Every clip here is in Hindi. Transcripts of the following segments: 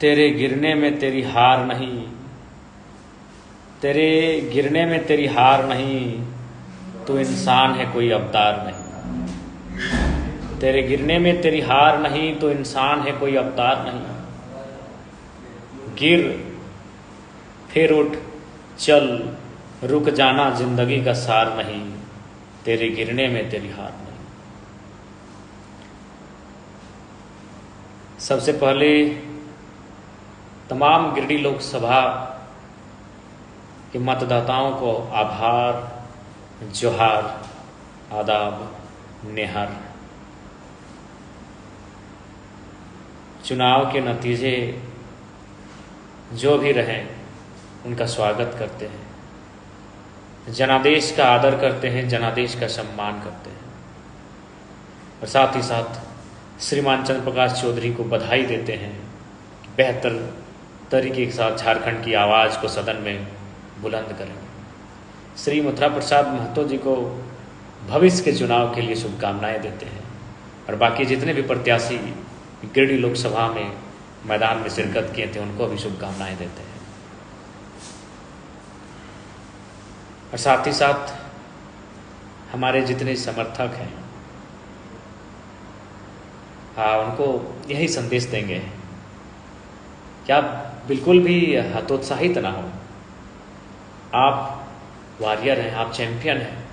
तेरे गिरने में तेरी हार नहीं, तेरे गिरने में तेरी हार नहीं, तू इंसान है कोई अवतार नहीं। तेरे गिरने में तेरी हार नहीं, तो इंसान है कोई अवतार नहीं। गिर फिर उठ चल, रुक जाना जिंदगी का सार नहीं, तेरे गिरने में तेरी हार नहीं। सबसे पहले तमाम गिरिडीह लोकसभा के मतदाताओं को आभार, जोहार, आदाब, नेहर। चुनाव के नतीजे जो भी रहें उनका स्वागत करते हैं, जनादेश का आदर करते हैं, जनादेश का सम्मान करते हैं और साथ ही साथ श्रीमान चंद्र प्रकाश चौधरी को बधाई देते हैं। बेहतर तरीके के साथ झारखंड की आवाज़ को सदन में बुलंद करें। श्री मथुरा प्रसाद महतो जी को भविष्य के चुनाव के लिए शुभकामनाएं देते हैं और बाकी जितने भी प्रत्याशी गिरिडीह लोकसभा में मैदान में शिरकत किए थे उनको भी शुभकामनाएं देते हैं और साथ ही साथ हमारे जितने समर्थक हैं उनको यही संदेश देंगे कि आप बिल्कुल भी हतोत्साहित ना हो। आप वॉरियर हैं, आप चैंपियन हैं,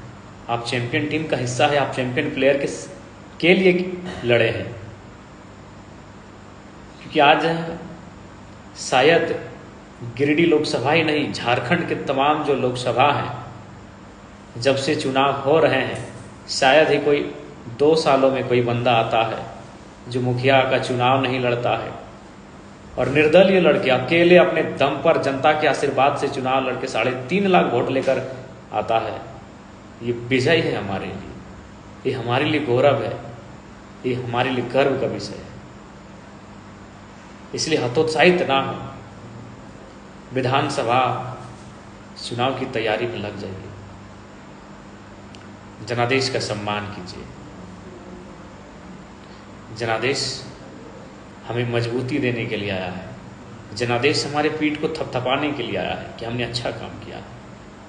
आप चैंपियन टीम का हिस्सा है, आप चैंपियन प्लेयर के लिए लड़े हैं। क्योंकि आज शायद गिरिडीह लोकसभा ही नहीं, झारखंड के तमाम जो लोकसभा हैं जब से चुनाव हो रहे हैं, शायद ही कोई 2 सालों में कोई बंदा आता है जो मुखिया का चुनाव नहीं लड़ता है और निर्दलीय लड़के अकेले अपने दम पर जनता के आशीर्वाद से चुनाव लड़के 3.5 लाख वोट लेकर आता है। ये विजय है हमारे लिए, ये हमारे लिए गौरव है, ये हमारे लिए गर्व का विषय है। इसलिए हतोत्साहित ना हो, विधानसभा चुनाव की तैयारी में लग जाइए, जनादेश का सम्मान कीजिए। जनादेश हमें मजबूती देने के लिए आया है, जनादेश हमारे पीठ को थपथपाने के लिए आया है कि हमने अच्छा काम किया है।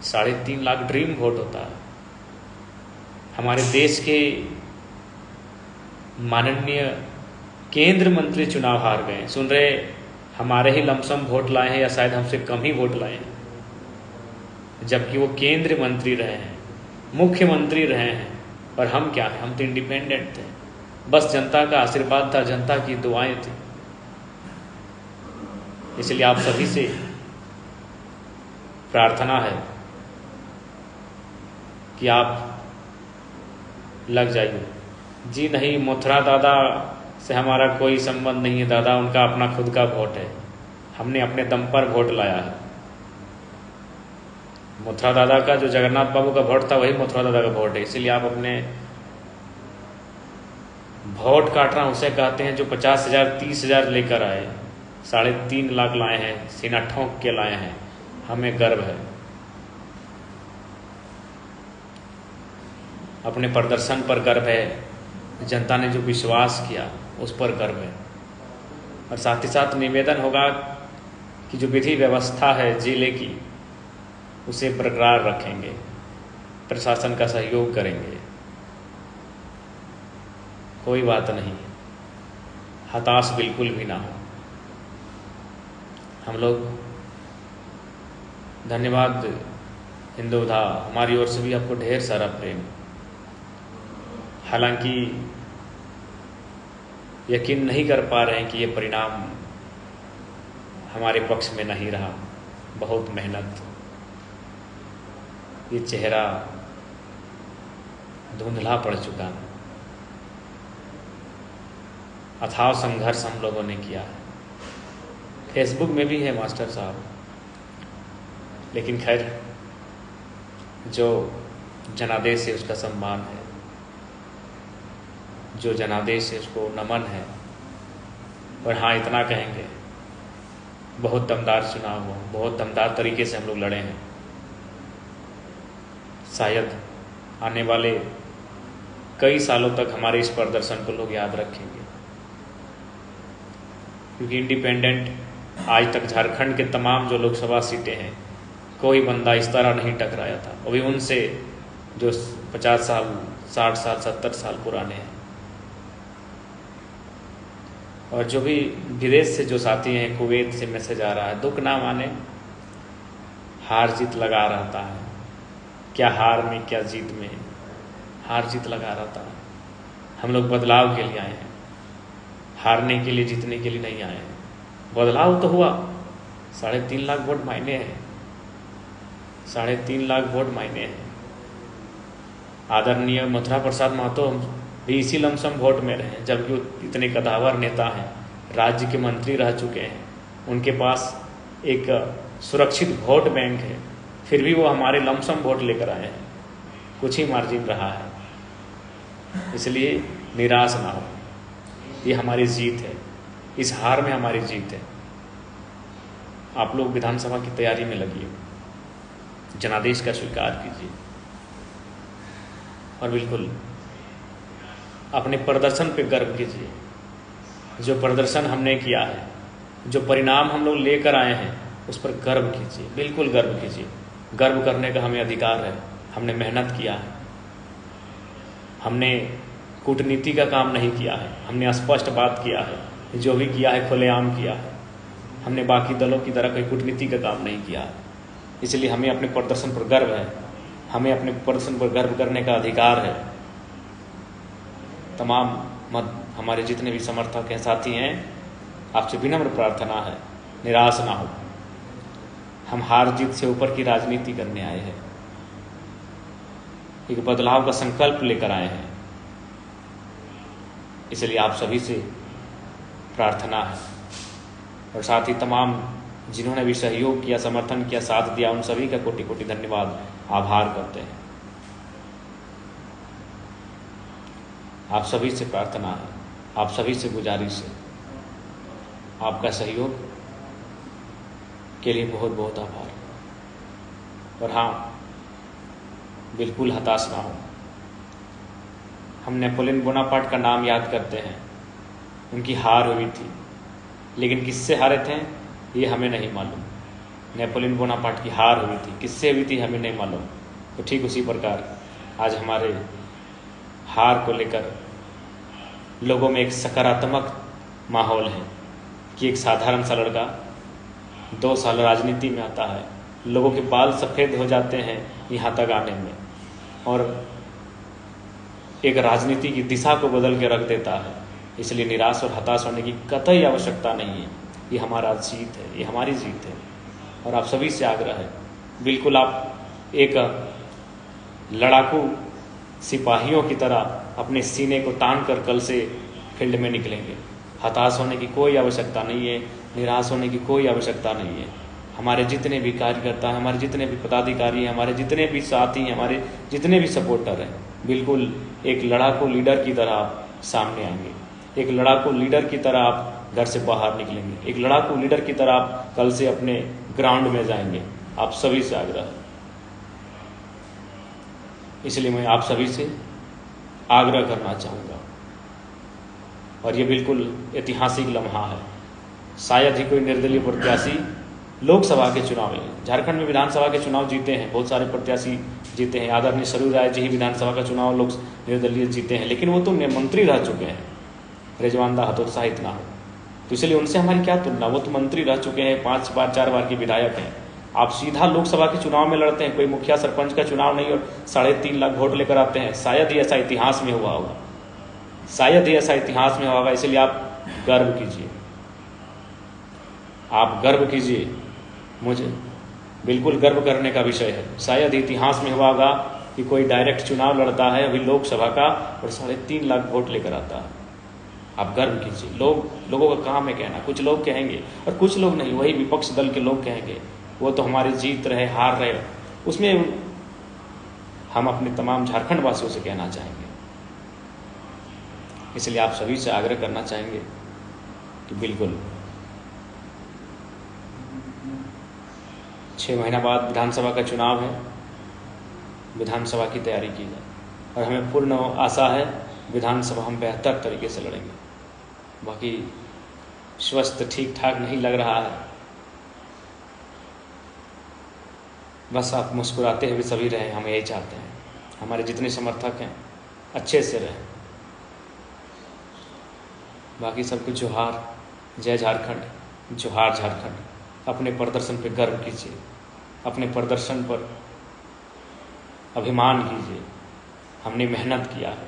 3.5 लाख ड्रीम वोट होता है। हमारे देश के माननीय केंद्र मंत्री चुनाव हार गए, सुन रहे हमारे ही लमसम वोट लाए हैं या शायद हमसे कम ही वोट लाए हैं, जबकि वो केंद्र मंत्री रहे हैं, मुख्यमंत्री रहे हैं। और हम क्या हैं? हम तो इंडिपेंडेंट थे, बस जनता का आशीर्वाद था, जनता की दुआएं थी। इसलिए आप सभी से प्रार्थना है कि आप लग जाइए। जी नहीं, मथुरा दादा से हमारा कोई संबंध नहीं है, दादा उनका अपना खुद का वोट है, हमने अपने दम पर वोट लाया है। मथुरा दादा का जो जगन्नाथ बाबू का वोट था वही मथुरा दादा का वोट है। इसीलिए आप अपने वोट काटना उसे कहते हैं जो 50,000 30,000 लेकर आए, 3.5 लाख लाए हैं, सीना ठोंक के लाए हैं। हमें गर्व है, अपने प्रदर्शन पर गर्व है, जनता ने जो विश्वास किया उस पर गर्व है। और साथ ही साथ निवेदन होगा कि जो विधि व्यवस्था है जिले की उसे बरकरार रखेंगे, प्रशासन का सहयोग करेंगे। कोई बात नहीं, हताश बिल्कुल भी ना हो। हम लोग धन्यवाद हिंदुधा, हमारी ओर से भी आपको ढेर सारा प्रेम। हालांकि यकीन नहीं कर पा रहे हैं कि ये परिणाम हमारे पक्ष में नहीं रहा। बहुत मेहनत, ये चेहरा धुंधला पड़ चुका है। अथाह संघर्ष हम लोगों ने किया है, फेसबुक में भी है मास्टर साहब, लेकिन खैर जो जनादेश है उसका सम्मान है, जो जनादेश है उसको नमन है। और हाँ, इतना कहेंगे, बहुत दमदार चुनाव हुआ, बहुत दमदार तरीके से हम लोग लड़े हैं। शायद आने वाले कई सालों तक हमारे इस प्रदर्शन को लोग याद रखेंगे, क्योंकि इंडिपेंडेंट आज तक झारखंड के तमाम जो लोकसभा सीटें हैं, कोई बंदा इस तरह नहीं टकराया था, वो भी उनसे जो 50 साल, 60 साल, 70 साल पुराने हैं। और जो भी विदेश से जो साथी हैं, कुवैत से मैसेज आ रहा है, दुख ना माने, हार जीत लगा रहता है, क्या हार में क्या जीत में, हार जीत लगा रहता है। हम लोग बदलाव के लिए आए हैं, हारने के लिए, जीतने के लिए नहीं आए हैं। बदलाव तो हुआ, 3.5 लाख वोट मायने हैं, 3.5 लाख वोट मायने हैं। आदरणीय मथुरा प्रसाद महतो भी इसी लमसम वोट में रहे, जबकि इतने कदावर नेता हैं, राज्य के मंत्री रह चुके हैं, उनके पास एक सुरक्षित वोट बैंक है, फिर भी वो हमारे लमसम वोट लेकर आए हैं, कुछ ही मार्जिन रहा है। इसलिए निराश ना हो, ये हमारी जीत है, इस हार में हमारी जीत है। आप लोग विधानसभा की तैयारी में लगिए, जनादेश का स्वीकार कीजिए और बिल्कुल अपने प्रदर्शन पे गर्व कीजिए। जो प्रदर्शन हमने किया है, जो परिणाम हम लोग लेकर आए हैं, उस पर गर्व कीजिए, बिल्कुल गर्व कीजिए। गर्व करने का हमें अधिकार है, हमने मेहनत किया है, हमने कूटनीति का काम नहीं किया है, हमने स्पष्ट बात किया है, जो भी किया है खुलेआम किया है, हमने बाकी दलों की तरह कोई कूटनीति का काम नहीं किया है। इसलिए हमें अपने प्रदर्शन पर गर्व है, हमें अपने प्रदर्शन पर गर्व करने का अधिकार है। तमाम हमारे जितने भी समर्थक हैं, साथी हैं, आपसे विनम्र प्रार्थना है, निराश ना हो। हम हार जीत से ऊपर की राजनीति करने आए हैं, एक बदलाव का संकल्प लेकर आए हैं। इसलिए आप सभी से प्रार्थना है, और साथ ही तमाम जिन्होंने भी सहयोग किया, समर्थन किया, साथ दिया, उन सभी का कोटि कोटि धन्यवाद, आभार करते हैं। आप सभी से प्रार्थना है, आप सभी से गुजारिश है, आपका सहयोग के लिए बहुत बहुत आभार। और हाँ, बिल्कुल हताश ना हो। हम नेपोलियन बोनापार्ट का नाम याद करते हैं, उनकी हार हुई थी, लेकिन किससे हारे थे ये हमें नहीं मालूम। नेपोलियन बोनापार्ट की हार हुई थी, किससे हुई थी हमें नहीं मालूम। तो ठीक उसी प्रकार आज हमारे हार को लेकर लोगों में एक सकारात्मक माहौल है कि एक साधारण सा लड़का 2 साल राजनीति में आता है, लोगों के बाल सफ़ेद हो जाते हैं यहाँ तक आने में, और एक राजनीति की दिशा को बदल के रख देता है। इसलिए निराश और हताश होने की कतई आवश्यकता नहीं है, ये हमारा जीत है, ये हमारी जीत है। और आप सभी से आग्रह है, बिल्कुल आप एक लड़ाकू सिपाहियों की तरह अपने सीने को तान कर कल से फील्ड में निकलेंगे। हताश होने की कोई आवश्यकता नहीं है, निराश होने की कोई आवश्यकता नहीं है। हमारे जितने भी कार्यकर्ता हैं, हमारे जितने भी पदाधिकारी हैं, हमारे जितने भी साथी हैं, हमारे जितने भी सपोर्टर हैं, बिल्कुल एक लड़ाकू लीडर की तरह आप सामने आएंगे, एक लड़ाकू लीडर की तरह आप घर से बाहर निकलेंगे, एक लड़ाकू लीडर की तरह आप कल से अपने ग्राउंड में जाएंगे। आप सभी से आग्रह है, इसलिए मैं आप सभी से आग्रह करना चाहूँगा। और ये बिल्कुल ऐतिहासिक लम्हा है, शायद ही कोई निर्दलीय प्रत्याशी लोकसभा के चुनाव में, झारखंड में विधानसभा के चुनाव जीते हैं, बहुत सारे प्रत्याशी जीते हैं। आदरणीय सरयू राय जी ही विधानसभा का चुनाव लोग निर्दलीय जीते हैं, लेकिन वो तो मंत्री रह चुके हैं। रिजवान दा हतोत्साहित ना हो, तो इसलिए उनसे हमारी क्या तुलना, वो तो मंत्री रह चुके हैं, 5 बार 4 बार के विधायक हैं। आप सीधा लोकसभा के चुनाव में लड़ते हैं, कोई मुखिया सरपंच का चुनाव नहीं, और 3.5 लाख वोट लेकर आते हैं। शायद ही ऐसा इतिहास में हुआ होगा, शायद ही ऐसा इतिहास में होगा। इसलिए आप गर्व कीजिए, आप गर्व कीजिए, मुझे बिल्कुल गर्व करने का विषय है। शायद इतिहास में हुआ होगा कि कोई डायरेक्ट चुनाव लड़ता है अभी लोकसभा का और 3.5 लाख वोट लेकर आता है। आप गर्व कीजिए। लोगों का काम है कहना, कुछ लोग कहेंगे और कुछ लोग नहीं, वही विपक्ष दल के लोग कहेंगे वो तो हमारी जीत रहे, हार रहे, उसमें हम अपने तमाम झारखंड वासियों से कहना चाहेंगे। इसलिए आप सभी से आग्रह करना चाहेंगे कि बिल्कुल 6 महीना बाद विधानसभा का चुनाव है, विधानसभा की तैयारी की जाए, और हमें पूर्ण आशा है विधानसभा हम बेहतर तरीके से लड़ेंगे। बाकी स्वस्थ ठीक ठाक नहीं लग रहा है, बस आप मुस्कुराते हुए सभी रहें, हम यही चाहते हैं। हमारे जितने समर्थक हैं अच्छे से रहें। बाकी सबको जोहार, जय झारखंड, जोहार झारखंड। अपने प्रदर्शन पर गर्व कीजिए, अपने प्रदर्शन पर अभिमान कीजिए। हमने मेहनत किया है,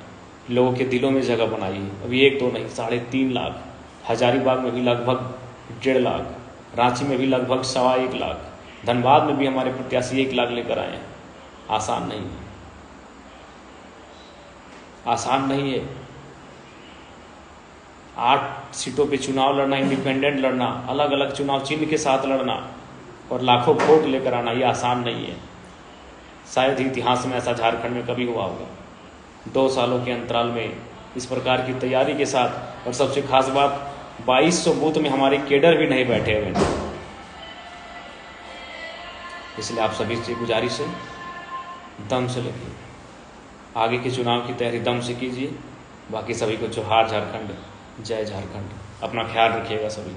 लोगों के दिलों में जगह बनाई है। अभी 1-2 नहीं, 3.5 लाख, हजारीबाग में भी लगभग 1.5 लाख, रांची में भी लगभग 1.25 लाख, धनबाद में भी हमारे प्रत्याशी 1 लाख लेकर आए हैं। आसान नहीं है, आसान नहीं है। 8 सीटों पे चुनाव लड़ना, इंडिपेंडेंट लड़ना, अलग अलग चुनाव चिन्ह के साथ लड़ना और लाखों वोट लेकर आना, ये आसान नहीं है। शायद ही इतिहास में ऐसा झारखंड में कभी हुआ होगा। 2 सालों के अंतराल में इस प्रकार की तैयारी के साथ, और सबसे खास बात 2200 बूथ में हमारे केडर भी नहीं बैठे हुए हैं। इसलिए आप सभी से गुजारिश है, दम से लगिए, आगे के चुनाव की तैयारी दम से कीजिए। बाकी सभी को जोहार झारखंड, जय झारखंड। अपना ख्याल रखिएगा सभी।